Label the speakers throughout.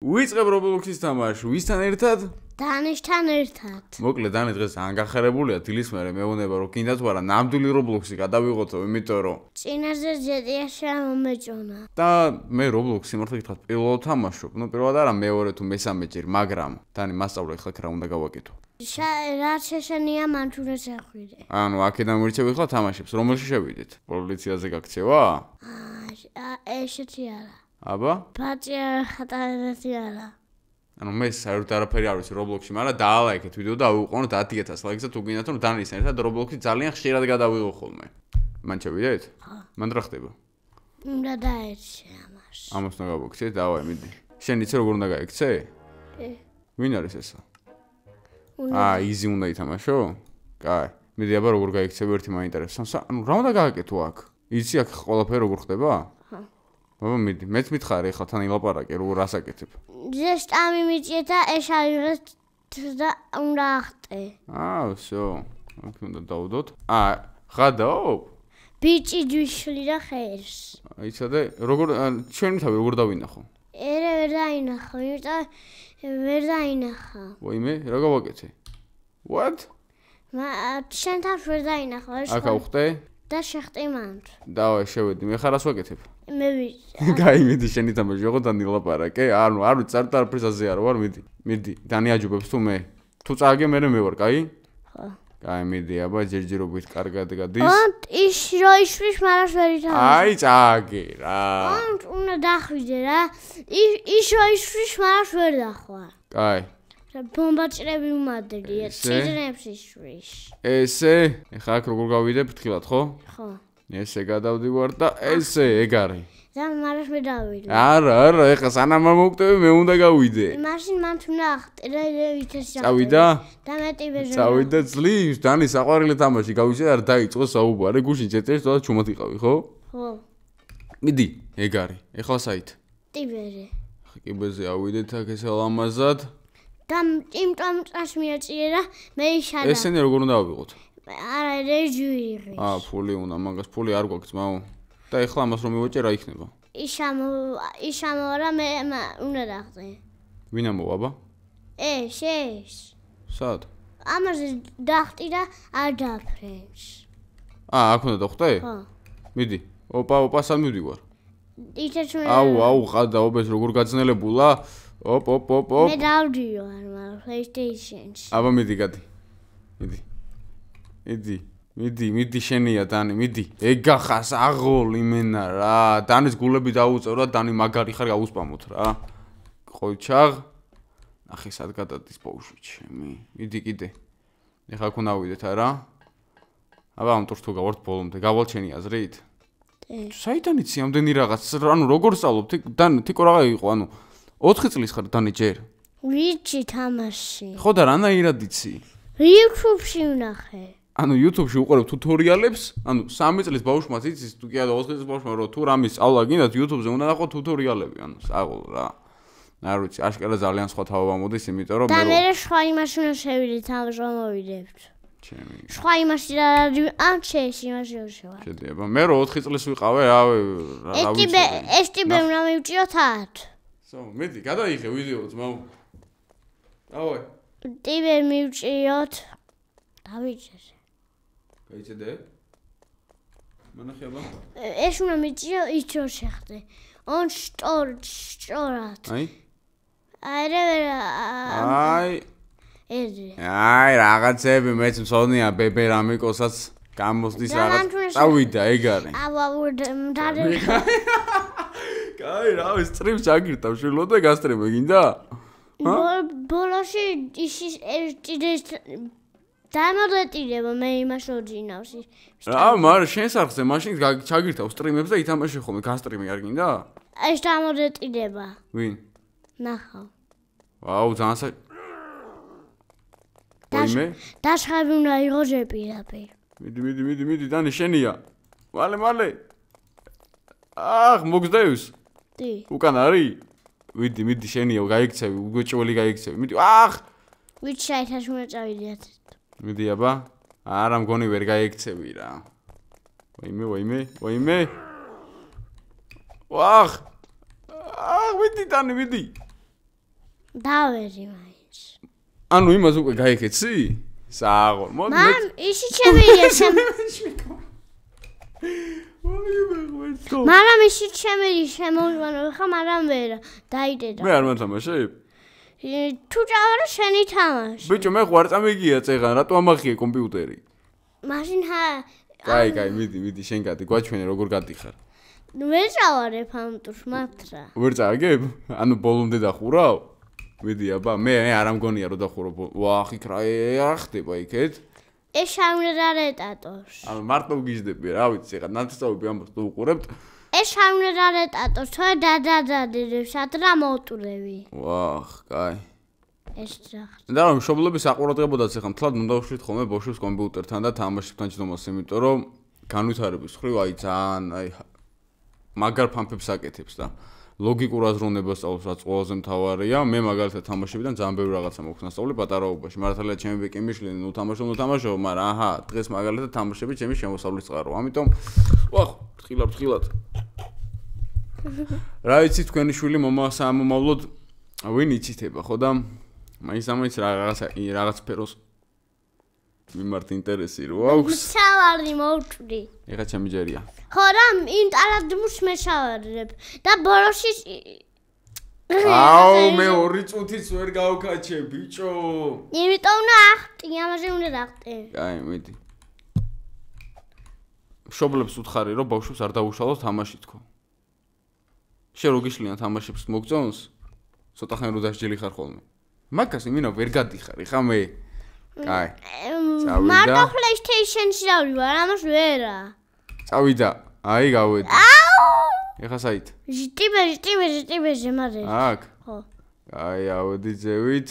Speaker 1: ვიწყებ Roblox-ის თამაშს, ვისთან ერთად?
Speaker 2: დანიშთან ერთად.
Speaker 1: მოკლედ დანი დღეს ანგახარებულია დილის მერე მეუბნება რომ კიდე თუ არა ნამდვილი Roblox-ი გადავიღოთო, იმიტომ რომ
Speaker 2: წინაზე GTA-ში მომეწონა.
Speaker 1: და მე Roblox-ი მართლა გითხრათ პირველად თამაშობ. ნუ პირველად არა, მეორე თუ მესამე ჯერ, მაგრამ დანი მასწავლე ხლა რა უნდა გავაკეთო.
Speaker 2: რა შეშენია მან თუ ეს ახვიდე.
Speaker 1: ანუ აქედან მივირჩევი ხლა თამაშებს, რომელში შევიდეთ? პოლიციაზე გაქცევა?
Speaker 2: ესეთი არა.
Speaker 1: აბა?
Speaker 2: პატია ხატარეთი არა.
Speaker 1: ანუ მე საერთოდ არაფერი არ ვიცი Roblox-ში, მაგრამ დაალაიქეთ ვიდეო და ავიყვანოთ 10000 ლაიქს და თუ გინდათ რომ დანისთან ერთად Roblox-ი ძალიან ხშირად გადავიღო ხოლმე. მან შევიდეთ? მან რა ხდება?
Speaker 2: უნდა დაერჩე ამას.
Speaker 1: ამას უნდა გავიქცე, დავაი, მიდი. შენ იცი როგორ უნდა გაიქცე? ვინ არის ესა? easy უნდა ითამაშო? კაი. მიდი აბა როგორ გაიქცევ ერთი მაინტერესებს. ანუ რა უნდა გააკეთო აქ? იცი აქ ყველაფერი როგორ ხდება? აბა მიდი, მეც მითხარი ახლა თან ილაპარაკე როგორ ასაკეთებ.
Speaker 2: ზესტამი მიჭე და ეშალირეთ და უნდა ახტე.
Speaker 1: всё. აქ უნდა დავუდოთ. ღადაობ?
Speaker 2: ბიჭი ჯვიშლი და ხერს.
Speaker 1: იცოდე, როგორ ჩვენი თავი როგორ დავინახო?
Speaker 2: ერე ვერ დაინახო, იმიტომ ვერ დაინახა.
Speaker 1: ვაიმე, რა გავაკეთე? What?
Speaker 2: შენ თავს ვერ დაინახო, ეს
Speaker 1: აქ ავხტე?
Speaker 2: და შეხტი მანდ.
Speaker 1: დავაი, შევედი, მე ხარ რას ვაკეთებ?
Speaker 2: მე ვიცი.
Speaker 1: გაიმედი შენი თამაში, ოღონდ დანილაპარაკე. ანუ არ ვიცი, წართ არაფერს აზიარო ვარ, მიდი. მიდი, დანი აჯობებს თუ მე. თუ წააგე მე ვარ, კაი?
Speaker 2: ხო.
Speaker 1: კაი, მიდი, აბა ჯერჯერობით კარგად გადის.
Speaker 2: ის რო ისვრის მარას ვერ ითამაშე.
Speaker 1: აი, წააგე რა.
Speaker 2: უნდა დახვიდე რა. ის რო ისვრის მარას ვერ დახვარ.
Speaker 1: კაი.
Speaker 2: ბომბაჭრები უმადრია, წირნებს ისვრის.
Speaker 1: ესე, ეხლა აქ როგორ გავიდე ფრთხილად, ხო?
Speaker 2: ხო.
Speaker 1: ესე გადავდივარ და ესე, ეგ არის.
Speaker 2: და მარას მე დავიდე.
Speaker 1: არა, ეხლა სანამ მოვკვდები, მე უნდა გავიდე.
Speaker 2: მაშინ მან თუნდა ახტე და ვითესა.
Speaker 1: წავიდა?
Speaker 2: და მეტი ბეჟო.
Speaker 1: წავიდა ძლივს, დანი საყვარელი თამაში გავიშე, არ დაიწყო საუბარი, გუშინ ჩეტერს და ჩუმად იყავი, ხო?
Speaker 2: ხო.
Speaker 1: მიდი, ეგ არის. ეხლა საით?
Speaker 2: ტიბერე.
Speaker 1: ხკიბეზე ავიდეთ აქ ესე ლამაზად.
Speaker 2: და იმიტომ წას მიაწიე და მე იშალა.
Speaker 1: ესენი როგორ უნდა ავიღოთ?
Speaker 2: არა, რეჟირი.
Speaker 1: ფული უნდა, მაგას ფული არ გვაქვს, მაო. და ეხლა ამას რომ მივაჭე რა იქნება?
Speaker 2: იშამო რა მე უნდა დახტე.
Speaker 1: ვინ ამოვა, აბა?
Speaker 2: შეს.
Speaker 1: სად?
Speaker 2: ამაზე დახტი და არ დაფრენს.
Speaker 1: აქ უნდა დავხტე?
Speaker 2: ხო.
Speaker 1: მიდი. ოპა, სად მივდივარ?
Speaker 2: ისეც მე.
Speaker 1: აუ, ყადაობ ეს როგორ გაძნელებულა? ოპ.
Speaker 2: მე დავდივარ, მაგრამ PlayStation-ში.
Speaker 1: აბა მიდი, გადი. მიდი შენია დანი, მიდი. ეგ გახას აღოლი მენა რა. დანის გულები დაუწევ რა, დანი მაგარი ხარ გაუსპამოთ რა. ყოჩაღ. ნახე სად გადადის ბავშვი ჩემი. მიდი კიდე. ეხლა აქ უნდა ავიდეთ არა? აბა ამ ტურს თუ გავართ ბოლომდე, გავალ შენი აზრით? საიდან იცი ამდენი რაღაც? ანუ როგორ სწავლობ? დანი თიკო რა იყო, ანუ 4 წლის ხარ დანი ჯერ?
Speaker 2: ვიცი თამაში.
Speaker 1: ხო და რანაირად იცი?
Speaker 2: YouTube-ში ვნახე.
Speaker 1: ანუ YouTube-ში უყურებ ტუტორიალებს, ანუ 3 წლის ბავშვმაც იცის, თუ კი არა 4 წლის ბავშვმა რომ თუ რამის სწავლა გინდათ YouTube-ზე უნდა ნახო ტუტორიალები, ანუ სწავლ რა. არ ვიცი, აშკარა ძალიან სხვა თავობა მოდის, იმიტომ რომ
Speaker 2: და მე სხვა იმაში უნდა შევიდე თამაში რომ მოვიდებთ.
Speaker 1: ჩემი.
Speaker 2: სხვა იმაში რა ამ შეში იმაში ვერ შევარ.
Speaker 1: შედიება. მე რო 4 წლის ვიყავე, რა ვიცი.
Speaker 2: ეს ტიბე უნდა მივჭიოთ 10.
Speaker 1: მიდი, გადაიღე ვიდეოც, მაუ. დავაი.
Speaker 2: ტიბე მივჭიოთ. დავიჭერე.
Speaker 1: გაიცედე? მანახე აბა.
Speaker 2: ეს უნდა მიჭიო იჩო შეხტე. on შტორად.
Speaker 1: აი.
Speaker 2: ეზე.
Speaker 1: აი, რაღაცები მეც მსოვნია ბებერამიკოსაც გამოსდის რაღაც. წავიდა, ეგ არის.
Speaker 2: დადე.
Speaker 1: კაი, რა ის სტრიმს ჩაგირთავ შვილო და გასტრიმე გინდა?
Speaker 2: ბოლოში ის დამოდეტილება მე იმას ოჯინავს.
Speaker 1: მაგრამ შენ სახზე მაშინ ჩაგირთავ სტრიმებს და ითამაშე ხოლმე გასტრიმე არ გინდა?
Speaker 2: ეს დამოდეტილება.
Speaker 1: ვინ?
Speaker 2: ნახავ.
Speaker 1: ვაუ, ძალიან ვაიმე?
Speaker 2: დაშხები უნდა იყო ჟეპირაპირ.
Speaker 1: მიდი, დანი შენია. მალე. მოგზდევს.
Speaker 2: დი.
Speaker 1: უკან არის? მიდი შენია, გაიქცევი, უგოჭველი გაიქცევი. მიდი.
Speaker 2: ვიცი საერთოდ უნდა წავიდეთ.
Speaker 1: მიდი აბა. არა მგონი ვერ გაიქცევი რა. ვაიმე. მიდი დანი, მიდი.
Speaker 2: დავერი მაინც.
Speaker 1: ანუ იმას უკვე გაიქეცი? სააღო. მოდი
Speaker 2: მამ ისი ჩემია შენ. მაგრამ ისი ჩემი შემოვიყვანო ხა მაგრამ ვერა დაიდედა.
Speaker 1: მე არ მათამაშებ?
Speaker 2: თუ წავარ შენი თამაში.
Speaker 1: ბიჭო მე ხوار წამიგია წეღან რატო ამახიე კომპიუტერი?
Speaker 2: მაშინ
Speaker 1: კაი, მიდი შენ გადი, გვაჩვენე როგორ გადიხარ.
Speaker 2: ვერ წავარებ ამ ტურს მართლა.
Speaker 1: ვერ წააგებ? ანუ ბოლომდე დახურავ? მიდი აბა, მე არ ამგონია რომ დახურავ. ვახ, იქ რა ხდება იქეთ?
Speaker 2: ეს შავნერარეტატორს.
Speaker 1: ანუ მარტო გიждები, რა ვიცი, ხა ნათესავები ამბობს თუ უყურებთ.
Speaker 2: ეს შავნერარეტატორს თორე დადადადებს ადრა მოტურევი.
Speaker 1: ვახ, კაი.
Speaker 2: ეს რა.
Speaker 1: და რომ მშობლები საყურადღებოდაც ახლა მთლად უნდა უშლით ხოლმე ბოშებს კომპიუტერთან და თამაშებთან ჯდომას, იმიტომ რომ განვითარების ხრივ აი ძალიან აი მაგარ ფანფებს აკეთებს და ლოგიკურ აზროვნებას სწავლობს, რაც ყველაზე მთავარია. მე მაგალითად თამაშებიდან ძალიან ბევრი რაღაცა მოქვს ნასწავლი პატარაობაში. მართალია ჩემი ბეკი მიშლენი, ნუ თამაშობ, მაგრამ აჰა, დღეს მაგალითად თამაშები ჩემი შემოსავლის წყარო. ამიტომ ვახ, ფრთხილად. რა იცი თქვენი შვილი მომავლოდ ვინ იცითება, ხო და მაინც რაღაც სფეროს მიმართ ინტერესი რო აქვს.
Speaker 2: შავარი მოვჭრი.
Speaker 1: ეხა ჩემი ჯერია.
Speaker 2: ხო რა ინტერნეტს მეშავარებ და ბოლოში
Speaker 1: აუ მე 2 წუთიც ვერ გავკაჩე ბიჭო.
Speaker 2: იმიტომ და ახტი ამაზე უნდა დახტე.
Speaker 1: კაი მიდი. მშობლებს უთხარი რომ ბავშვებს არ დაუშალოს თამაში თქო. შენ რო გიშლიან თამაშებს მოგწონს? ცოტა ხანი რო დასჯილი ხარ ხოლმე. მაგას იმინა ვერ გადიხარ, ხა მე. კაი.
Speaker 2: მარტო PlayStation-ში დავივარ, ამას ვერა.
Speaker 1: წავიდა. აი გავედი.
Speaker 2: აუ!
Speaker 1: ეხა საით?
Speaker 2: ჟტიბეჟე მარე.
Speaker 1: აქ.
Speaker 2: ხო.
Speaker 1: აი ავედი ძევით.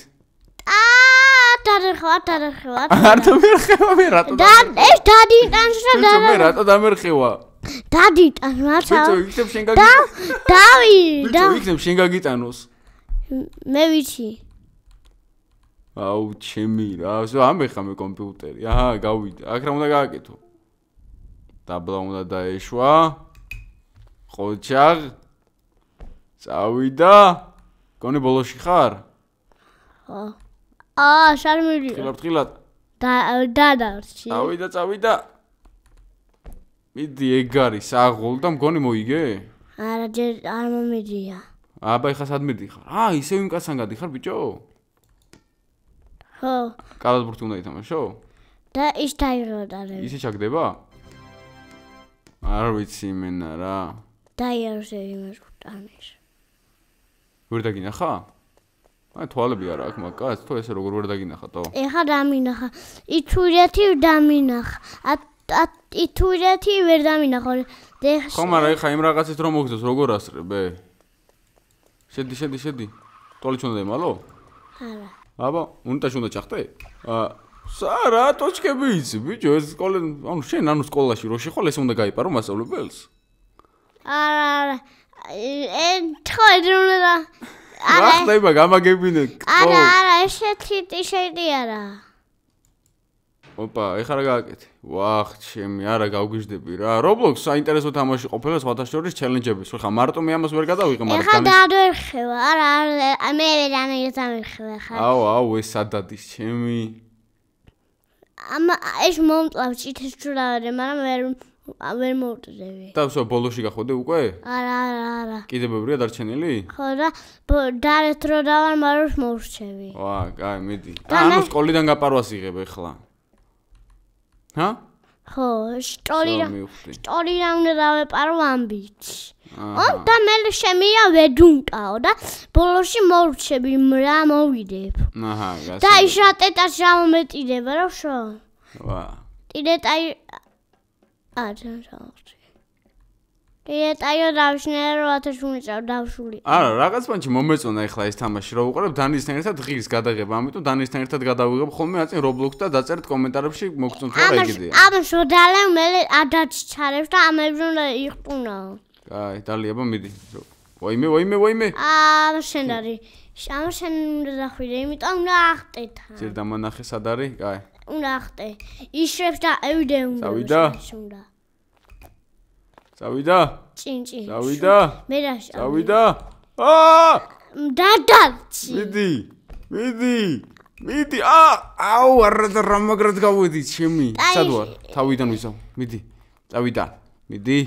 Speaker 2: დადერხვა.
Speaker 1: არ დამერხევა მე რატო?
Speaker 2: ეს დადიტანს რა და.
Speaker 1: მე რატო დამერხევა?
Speaker 2: დადიტანს მაცა.
Speaker 1: ბიჭო, იქნებ შენ გაგიტანოს. ბიჭო, იქნებ შენ გაგიტანოს.
Speaker 2: მე ვიცი.
Speaker 1: აუ, ჩემი რა, ამეხა მე კომპიუტერი. აჰა, გავიდა. აქ რა უნდა გააკეთო? დაბლა უნდა დაეშვა. ხოჩაღ. წავიდა. გონი ბოლოში ხარ?
Speaker 2: ხო. შარმილი.
Speaker 1: ხილად.
Speaker 2: დადარჩი.
Speaker 1: წავიდა. მიდი ეგ არის აღოლ და მგონი მოიგე?
Speaker 2: არა, ჯერ არ მომედია.
Speaker 1: აბა, ეხა სად მედიხარ? ისევ იმ კაცთან გადიხარ, ბიჭო?
Speaker 2: ხო.
Speaker 1: კალათბურთი უნდა ითამაშო?
Speaker 2: და ის დაიღოდარებ.
Speaker 1: ისე ჩაგდება? არ ვიცი მენა რა.
Speaker 2: დაიარზე იმას გტანის.
Speaker 1: ვერ დაგინახა? აი თვალები არა აქვს მაგას, თუ ესე როგორ ვერ დაგინახა თო?
Speaker 2: ეხა დამინახა. ითურეთი დამინახა. ითურეთი ვერ დამინახა.
Speaker 1: ხო, მაგრამ ეხა იმ რაღაცით რომ მოგძოს როგორ ასრებე? შედი. თვალით უნდა ემალო?
Speaker 2: არა.
Speaker 1: აბა, უნიტაში უნდა ჩახტე? რა ტოჩკები იცი, ბიჭო, ეს სკოლა, ანუ შენ სკოლაში რო შეხვალ, ეს უნდა გაიპარო მასწავლებელს?
Speaker 2: არა. თქო რა.
Speaker 1: რა ხდება, გამაგებინე.
Speaker 2: არა, ესეთი არა.
Speaker 1: ოპა, ეხლა რა გააკეთე? ვახ, ჩემი, არა გავგიჟდები რა. Roblox საინტერესო თამაში ყოფილა სხვათა შორის ჩელენჯების. ხო, ხა მარტო მე ამას ვერ გადავიღე, მაგრამ
Speaker 2: ეხლა დავერხევა. არა, მე ვერ ამერხევა ხა.
Speaker 1: აუ, ეს სადადის ჩემი.
Speaker 2: ეს მომწავს ჭითეს ჩურავე, მაგრამ ვერ მოვტდები.
Speaker 1: და ვსო ბოლოში გახვიდე უკვე?
Speaker 2: არა.
Speaker 1: კიდე ბევრია დარჩენილი?
Speaker 2: ხო და დარეთ რო დავარ, მაგრამ მოვრჩევი.
Speaker 1: ვა, კაი, მიდი. ანუ სკოლიდან გაპარვას იღებ ეხლა. ჰა? ხო,
Speaker 2: სტორიდან უნდა დავეპარო ამბიც. და მე შემია ვედუნკაო და ბოლოში მოვრჩები რა მოვიდებ.
Speaker 1: აჰა, გასა.
Speaker 2: და ის რა ტეტას რა მომეტიდება რა შო?
Speaker 1: ვა.
Speaker 2: ტიტეტაი ჩამოვხდი. ტეტაიო დავშნერო 1000 დავშული.
Speaker 1: არა, რაღაც პანჩი მომეწონა ეხლა ეს თამაში რო უყურებ დანიისთან ერთად ღირს გადაღება, ამიტომ დანიისთან ერთად გადავიღებ ხოლმე აწინ Roblox და დაწერთ კომენტარებში მოგწონთ რა ეგიდეა.
Speaker 2: ამას შოდალე მე ადაც ჩარებს და ამებს უნდა იყვნაო.
Speaker 1: კაი, დალიაბა მიდი. ვაიმე.
Speaker 2: შენ არის. შენ უნდა დახვიდე, იმიტომ უნდა ახტე თან.
Speaker 1: ძერ დამანახე სად არის? კაი.
Speaker 2: უნდა ახტე. ისრებს და ევიდე უნდა.
Speaker 1: წავიდა?
Speaker 2: წინ.
Speaker 1: წავიდა?
Speaker 2: მე რა.
Speaker 1: წავიდა?
Speaker 2: დადაცი.
Speaker 1: მიდი. აუ, არა და რა მაგრად გავედი ჩემი. სად ვარ? თავიდან ვისავ. მიდი. წავიდა. მიდი.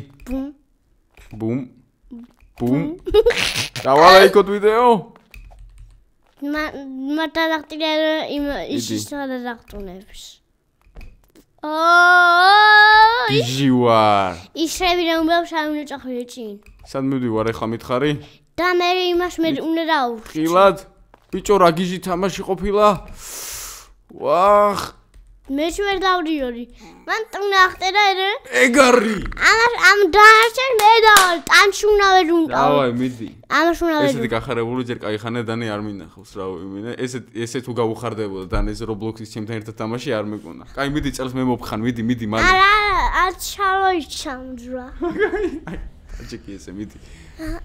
Speaker 1: ბუმ. დავალა იქოთ ვიდეო.
Speaker 2: მათალახტილე ის სადაღტუნებს.
Speaker 1: იჟივარ.
Speaker 2: ისრები რა უნდა სამი წახვიდე წინ.
Speaker 1: სად მივდივარ ახლა მითხარი?
Speaker 2: და მე იმას მე უნდა დავუშვი.
Speaker 1: ხილად? ბიჭო რა გიჟი თამაში ყოფილა? ვახ.
Speaker 2: მე ვერ დავდიოდი. მან ტუნა ახტერა ერე.
Speaker 1: ეგარი.
Speaker 2: ამ დაარჩენ მე და ტანში უნდა ვერ უნდა.
Speaker 1: დავაი მიდი.
Speaker 2: ამას უნდა ვერ.
Speaker 1: ესეთი გახარებული ჯერ კაიხანა დანი არ მინახავს რა ვიმინე. ესე თუ გავუხარდებოდა დანეს Roblox-ის ჩემთან ერთად თამაში არ მეკონა. კაი მიდი წელს მე მოფხან მიდი მალე.
Speaker 2: არ ჩალოიჩამძრა.
Speaker 1: აჭიკი ესე მიდი.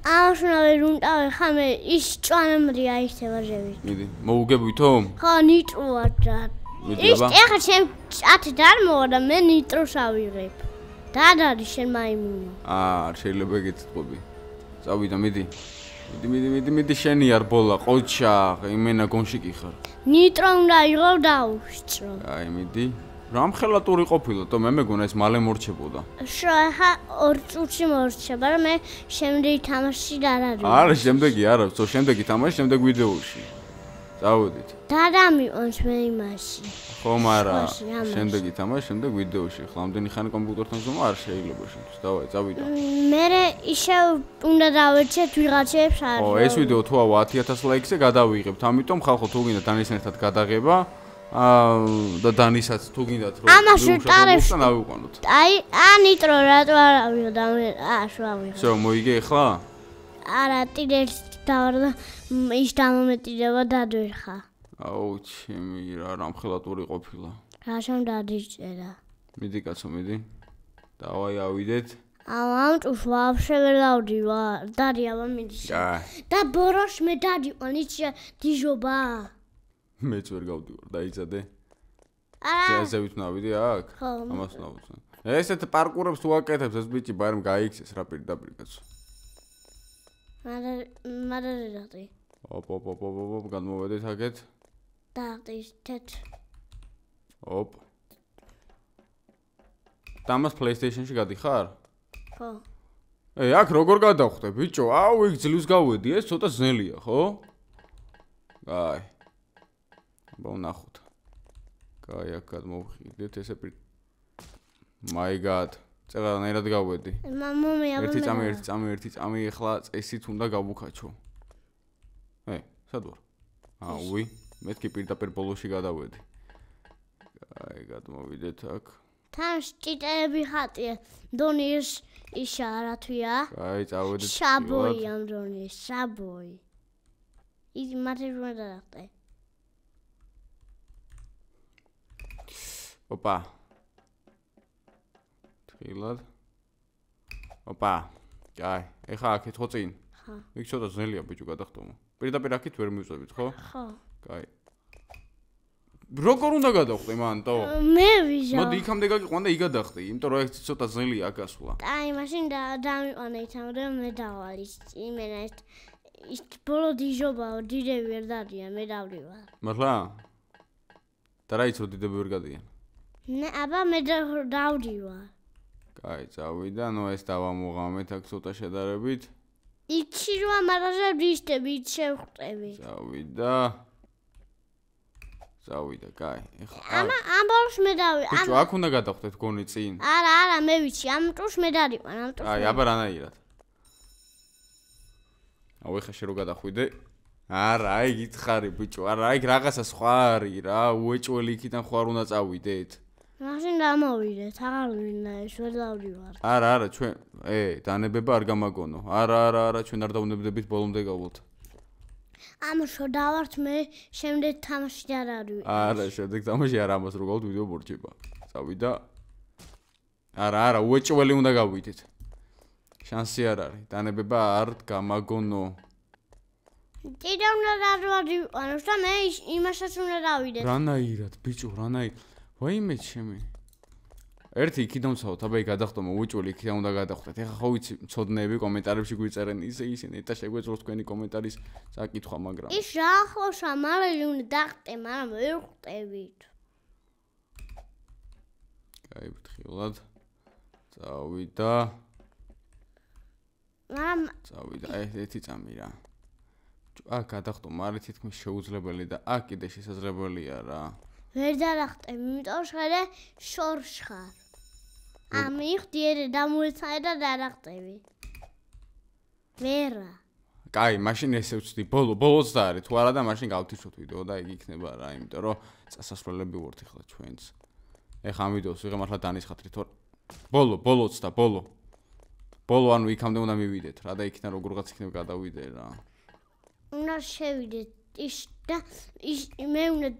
Speaker 2: ამას უნდა ვერ უნდა ხა მე ის ჭვანამდე აიხდება ჟევი.
Speaker 1: მიდი მოუგებვითო?
Speaker 2: ხო ნიტროა და ის ეხა შენ 10 დარმოვა და მე ნიტროს ავიღებ. დადარი შენ მაიმუნო.
Speaker 1: შეიძლება გეთქვი. წავიდა მიდი შენი არ ბოლა ყოჩა იმენა გონში კი ხარ.
Speaker 2: ნიტრო უნდა იღო დაუშწრო.
Speaker 1: აი მიდი. რამხელატური ყოფილა თო მე მეგონა ეს მალე მორჩებოდა.
Speaker 2: ხა 2 წუთში მორჩება და მე შემდეგი თამაში არ არის.
Speaker 1: არა შემდეგი არა, თო შემდეგი თამაში შემდეგ ვიდეოში. წავედით.
Speaker 2: დადამიყონს მე იმაში.
Speaker 1: ხო მარა შემდეგი თამაში შემდეგ ვიდეოში. ხო ამდენი ხანი კომპიუტერთან ზომა არ შეიძლება შენთვის. დავაი წავიდა.
Speaker 2: მე ისევ უნდა დავერჩეთ ვიღაცებს არ.
Speaker 1: ო ეს ვიდეო თუ 10,000 ლაიქზე გადავიღებთ. ამიტომ ხალხო თუ გინდა დანისთან ერთად გადაღება და დანისაც თუ გინდათ რომ
Speaker 2: ვიუშავოთ
Speaker 1: და ავიყვანოთ.
Speaker 2: აი ნიტრო რატო არ ავიღო და მე შევავიღე.
Speaker 1: всё მოიგე ახლა?
Speaker 2: არა ტილეს დავარ და ის დამომეტიდება დადვერხა.
Speaker 1: აუ ჩემი რა რამხელატური ყოფილა.
Speaker 2: რა შენ დადიჭერა.
Speaker 1: მიდი კაცო მიდი. დავაი ავიდეთ.
Speaker 2: ამ წუს ვაფშე ვერ დავდივარ. დადია მიდი. და ბოროშ მე დადიყვან ის დიჟობა.
Speaker 1: მეც ვერ გავდივარ, დაიცადე.
Speaker 2: არა.
Speaker 1: ზევით ნავიდი აქ?
Speaker 2: ხო.
Speaker 1: ამას ნავუცან. ესეთ პარკურებს თუ აკეთებს ეს ბიჭი ბარემ გაიქცეს რა პირდაპირ კაცო.
Speaker 2: მადარდი.
Speaker 1: ოპ, გადმოვედით აქეთ.
Speaker 2: დააღწის თეთ.
Speaker 1: ოპ. დამას PlayStation-ში გადიხარ?
Speaker 2: ხო.
Speaker 1: აქ როგორ გადავხვდე ბიჭო? აუ იქ ძლივს გავედი, ეს ცოტა ძნელია, ხო? აი. ვნახოთ. კაი, აქ გადმოვხიდეთ ესე პირ. My God. წერანაირად გავედი. ერთი წამი ახლა წესით უნდა გავუქაჩო. სად ვარ? აუი, მეთქი პირდაპირ ბოლოში გადავედი. კაი, გადმოვიდეთ აქ.
Speaker 2: თან ჭიტები ხატია. დონის ისა რა თვია?
Speaker 1: კაი, წავედით.
Speaker 2: შაბოი ამ დონის, შაბოი. ის მათე რომ დაახტე.
Speaker 1: ოპა. თილად. ოპა. კაი, ეხა აქეთ ხო წინ?
Speaker 2: ხო.
Speaker 1: იქ ცოტა ძნელია ბიჭო გადახტომო. პირდაპირ აქეთ ვერ მივწევით, ხო?
Speaker 2: ხო.
Speaker 1: კაი. როგორ უნდა გადავხდე მანტო?
Speaker 2: მე ვიზა.
Speaker 1: მოდი იქამდე გაგიყვან და იგადახტე, იმიტომ რომ ეს ცოტა ძნელია აქ გასვლა.
Speaker 2: აი, მაშინ დამიყვანე იქამდე მე დავალ იმენა ის ბოლო დიჟობაო, დიდები ვერ დადიან, მე დავდივარ.
Speaker 1: მართლა? და რა იცი რომ დიდები ვერ გადიან?
Speaker 2: ნე, აბა მე დავდივარ.
Speaker 1: კაი, წავიდა, ნუ ეს დავამოღამეთ აქ ცოტა შედარებით.
Speaker 2: იქში რომ ამარაზე ვიშტები, იქ შევხვდები.
Speaker 1: წავიდა, კაი. ეხლა
Speaker 2: ამ ბოლოს მე დავი.
Speaker 1: ბიჭო, აქ უნდა გადავხდეთ გონი წინ.
Speaker 2: არა, მე ვიცი, ამ წუს მე დავიყვან, ამ წუს.
Speaker 1: აი, აბა რანაირად. აუ, ეხლა შე რო გადახვიდე. არა, აი გითხარი ბიჭო, არა, აი რაღაცა სხვა არის რა, უეჭველი იქიდან ხო არ უნდა წავიდეთ.
Speaker 2: მაშინ დამოვიდეთ, აღარ მინდა ეს ვერ დავდივარ.
Speaker 1: არა, ჩვენ, დანებება არ გამაგონო. არა, ჩვენ არ დაუნებდებით ბოლომდე გავვლოთ.
Speaker 2: ამაშო დავართ მე შემდეგ თამაში არ არის.
Speaker 1: არა, შემდეგ თამაში არ ამას რო გავთ ვიდეო მორჩება. წავიდა. არა, უეჭველი უნდა გავიდეთ. შანსი არ არის. დანებება არ გამაგონო.
Speaker 2: კიდევ უნდა დავდივარ და მე იმასაც უნდა დავიდეთ.
Speaker 1: რანაირად, ბიჭო, რანაირად. ვაიმე ჩემი. ერთი იქიდან ვცავთ, აბა იქ გადახტომა უჭველი იქიდან უნდა გადახტეთ. ეხლა ხო ვიცი, მცოდნეები კომენტარებში გვიწერენ ისინი და შეგვეძლოს თქვენი კომენტარის წაკითხვა, მაგრამ
Speaker 2: ის რა ხოშა, მალე უნდა დახტე, მაგრამ ვერ ხვდებით.
Speaker 1: კაი, ფრთხილად. წავიდა. წავიდა, ერთი წამი რა. აქ გადახტომა არის თითქმის შეუძლებელი და აქ კიდე შესაძლებელია რა.
Speaker 2: ვერ დახტე, იმიტომ შეხერე შორს ხარ. ამიხდი ერე დამოეცაი და დახტები. ვერა.
Speaker 1: კაი, მაშინ ესე ვწდი, ბოლოს და არის, თუ არა და მაშინ გავთიშოთ ვიდეო და იგი იქნება რა, იმიტომ რომ წასასვლელები ვართ ახლა ჩვენც. ეხლა ამ ვიდეოს ვიღე მართლა დანიშხათრით, თორე ბოლოც და ბოლო ანუ იქამდე უნდა მივიდეთ რა და იქიდან როგორღაც იქნება გადავიდე რა.
Speaker 2: უნდა შევიდეთ და მე უნდა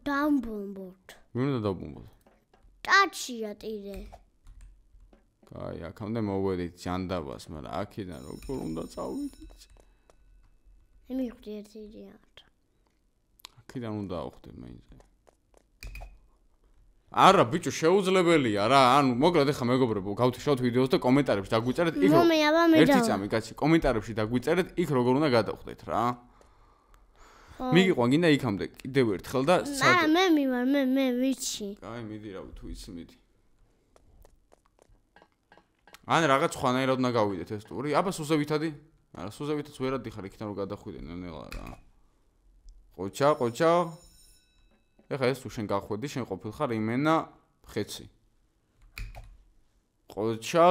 Speaker 2: დავბომბოთ.
Speaker 1: მე უნდა დავბომბოთ.
Speaker 2: ტაჩია ტირე.
Speaker 1: კაი, აქამდე მოვედით ჯანდაბას, მაგრამ აქედან როგორ უნდა წავიდეთ?
Speaker 2: მივხვდი ერთი იდეა.
Speaker 1: აქედან უნდა ავხდე მაინც. არა, ბიჭო, შეუძლებელია რა. ანუ მოკლედ ეხა მეგობრებო, გავთიშოთ ვიდეოს და კომენტარებში დაგვიწერეთ იქ რომ ერთი წამი, კაცი, კომენტარებში დაგვიწერეთ იქ როგორ უნდა გადავხდეთ რა. მიგიყვან გინდა იქამდე კიდევ ერთხელ და
Speaker 2: მაგრამ მე მივარ, მე ვიცი.
Speaker 1: კაი, მიდი რავი, თუ იცი მიდი. ან რაღაც ხვანაერად უნდა გავიდეთ ეს ტური. აბა სუზევითადი? არა, სუზევითაც ვერად დიხარ იქიდან რომ გადახვიდე ნელა რა. ყოჩა. ეხა ეს თუ შენ გახვედი, შენ ყოფილხარ იმენა ხეცი. ყოჩა.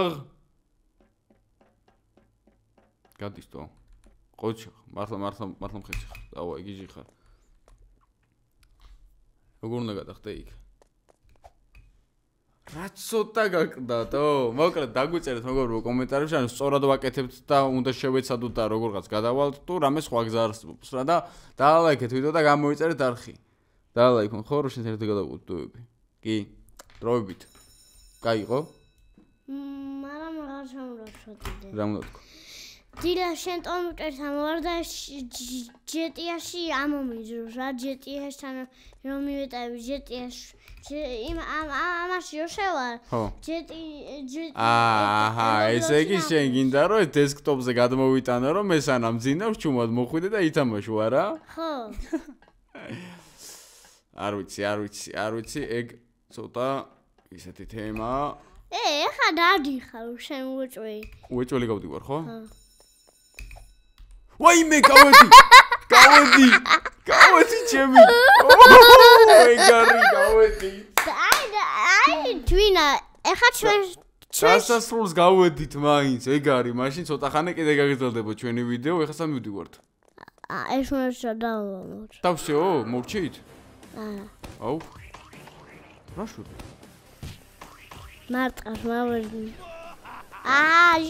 Speaker 1: გადის თო. ყოჩა, მართლა ხეცი ხარ. დავა, იგიჟი ხარ. როგორ უნდა გადახდე იქ? რა ცოტა გაკდათო? მოკლედ დაგვიწერეთ მეგობრებო კომენტარებში, ანუ სწორად ვაკეთებთ და უნდა შევეცადოთ და როგორღაც გადავალთ თუ რამე სხვა გზა არსებობს რა და დაალაიქეთ ვიდეო და გამოიწერეთ არხი. დაალაიქონ ხო რომ შენ ერთად გადავუდები. კი, დროებით. კაი იყო?
Speaker 2: მაგრამ რა უნდა შევდიდე.
Speaker 1: რა უნდა თქვა?
Speaker 2: დილა შენ ტომტერს ამოვარ და ჯეტიაში ამომიძროს რა ჯეტიასთან რომ მივეტები ჯეტიაში ამაში შევარ ჯეტი
Speaker 1: აჰა ესე იგი შენ გინდა რომ დესკტოპზე გადმოვიტანო რომ მე სანამ ძინავს ჩუმად მოხვიდე და ითამაშო არა?
Speaker 2: ხო.
Speaker 1: არ ვიცი ეგ ცოტა ისეთი თემაა.
Speaker 2: ეხა დადიხარ შენ
Speaker 1: უეჭველი გავდივარ ხო? ხო. ვაიმე გავედი ჩემი ეგარი გავედი
Speaker 2: აი თვინა ეხა ჩვენ
Speaker 1: სასასრულს გავედით მაინც ეგარი მაშინ ცოტა ხანე კიდე გაგრძელდება ჩვენი ვიდეო ეხა სამ მივდივართ
Speaker 2: ეს უნდა დავამოთ
Speaker 1: დავშეო მოვჩით აუ რა შური
Speaker 2: მარტყას მავედი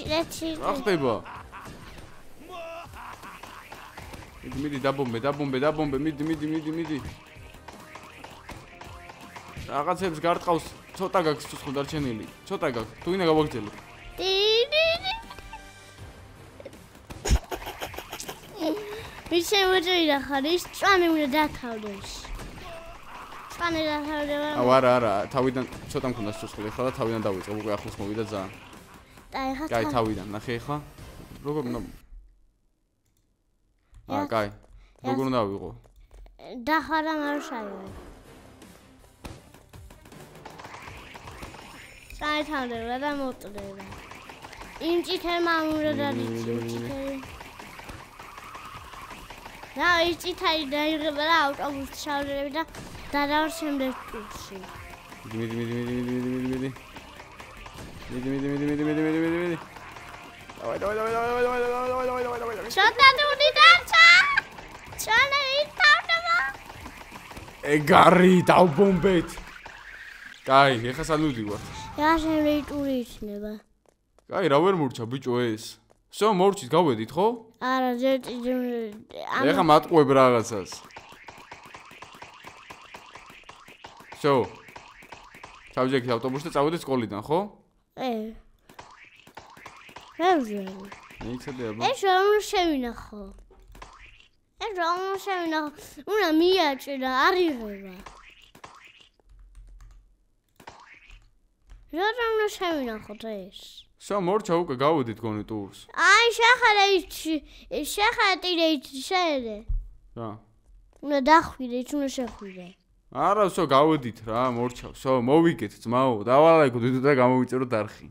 Speaker 2: ჟეცი
Speaker 1: რა ხდება მიდი დაბომბე მიდი რაღაცებს გარტყავს ცოტა გაქვს თუ დარჩენილი ცოტა გაქვს თუ ვინა გავაგრძელო
Speaker 2: ისე მოძიდა ხარ ის წვანი უნდა დათავდეს წვანი დათავდება
Speaker 1: აუ არა თავიდან ცოტა მქონდა სუცხლი ხა და თავიდან დავიწყე უკვე ახლოს მოვიდა ძალიან
Speaker 2: და ეხა
Speaker 1: კაი თავიდან ნახე ხა როგორ უნდა კაი როგორ უნდა ვიყო
Speaker 2: დახარა მარშალო საერთოდ და მოწდება იმ ჭითელმა უნდა დადიჭი რა ის ჭითელი დაიღება და ავტობუსში ჩავდები და დადავარ შემდეგ ტურში
Speaker 1: მიდი დავაი
Speaker 2: შოთა დუდი დარჩა ჩანე ითავდება
Speaker 1: ეგარი დავბომბეთ კაი ეხა სად მივდივარ
Speaker 2: რა შენ ტური იქნება
Speaker 1: კაი რა ვერ მორჩა ბიჭო ეს всё მორჩით გავედით ხო
Speaker 2: არა ზეწი
Speaker 1: ეხა მატყუებ რაღაცას всё ჩავჯექით ავტობუსში და წავედით სკოლიდან ხო მეიცადე აბა
Speaker 2: ეს რომ შევინახო უნდა მიაჭრა არ იღება რატომ უნდა შევინახოთ ეს?
Speaker 1: სა მორჩა უკვე გავედით გონი ტურს.
Speaker 2: აი შეხარა ტირეიცი.
Speaker 1: რა.
Speaker 2: უნდა დახვიდე, უნდა შეხვიდე.
Speaker 1: არა, გავედით რა, მორჩა. მოვიგეთ ძმაო, დავალაგოთ და გამოვიწეროთ არხი.